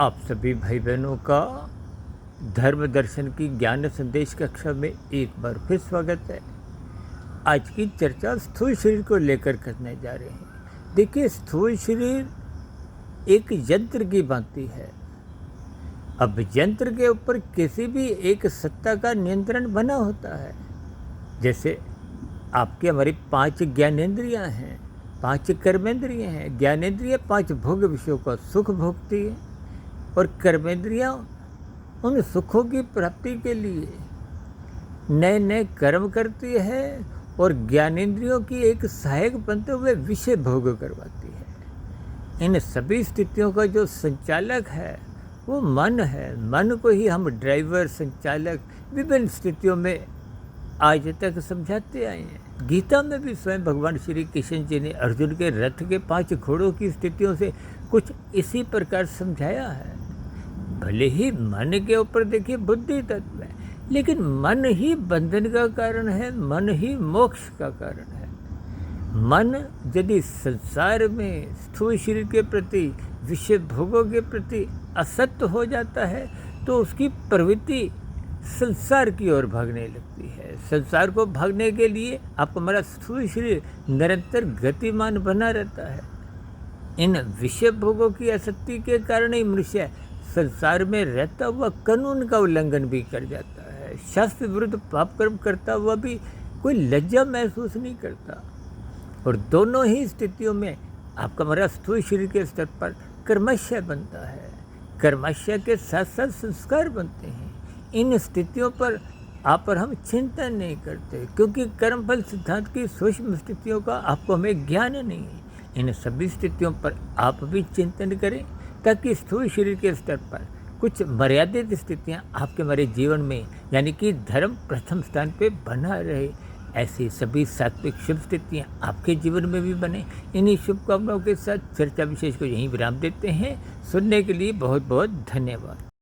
आप सभी भाई बहनों का धर्म दर्शन की ज्ञान संदेश कक्षा में एक बार फिर स्वागत है। आज की चर्चा स्थूल शरीर को लेकर करने जा रहे हैं। देखिए, स्थूल शरीर एक यंत्र की भांति है। अब यंत्र के ऊपर किसी भी एक सत्ता का नियंत्रण बना होता है। जैसे आपकी हमारी 5 ज्ञानेंद्रियां हैं, 5 कर्मेंद्रियां हैं। ज्ञानेंद्रिय 5 भोग विषयों का सुख भोगती है और कर्मेंद्रियां उन सुखों की प्राप्ति के लिए नए नए कर्म करती है और ज्ञानेंद्रियों की एक सहायक बनते हुए विषय भोग करवाती है। इन सभी स्थितियों का जो संचालक है वो मन है। मन को ही हम ड्राइवर, संचालक विभिन्न स्थितियों में आज तक समझाते आए हैं। गीता में भी स्वयं भगवान श्री कृष्ण जी ने अर्जुन के रथ के 5 घोड़ों की स्थितियों से कुछ इसी प्रकार समझाया है। भले ही मन के ऊपर देखिए बुद्धि तत्व है, लेकिन मन ही बंधन का कारण है, मन ही मोक्ष का कारण है। मन यदि संसार में स्थूल शरीर के प्रति, विषय भोगों के प्रति असक्त हो जाता है तो उसकी प्रवृत्ति संसार की ओर भागने लगती है। संसार को भागने के लिए आपको हमारा स्थूल शरीर निरंतर गतिमान बना रहता है। इन विषय भोगों की आसक्ति के कारण ही मनुष्य संसार में रहता हुआ कानून का उल्लंघन भी कर जाता है। शास्त्र विरुद्ध पाप कर्म करता हुआ भी कोई लज्जा महसूस नहीं करता। और दोनों ही स्थितियों में आपका हमारा स्थूल शरीर के स्तर पर कर्मशय बनता है। कर्मशय के साथ साथ संस्कार बनते हैं। इन स्थितियों पर आप और हम चिंतन नहीं करते, क्योंकि कर्मफल सिद्धांत की सूक्ष्म स्थितियों का आपको हमें ज्ञान नहीं है। इन सभी स्थितियों पर आप भी चिंतन करें ताकि स्थूल शरीर के स्तर पर कुछ मर्यादित स्थितियां आपके हमारे जीवन में, यानी कि धर्म प्रथम स्थान पे बना रहे। ऐसी सभी सात्विक शुभ स्थितियां आपके जीवन में भी बने। इन्हीं शुभकामनाओं के साथ चर्चा विशेष को यहीं विराम देते हैं। सुनने के लिए बहुत बहुत धन्यवाद।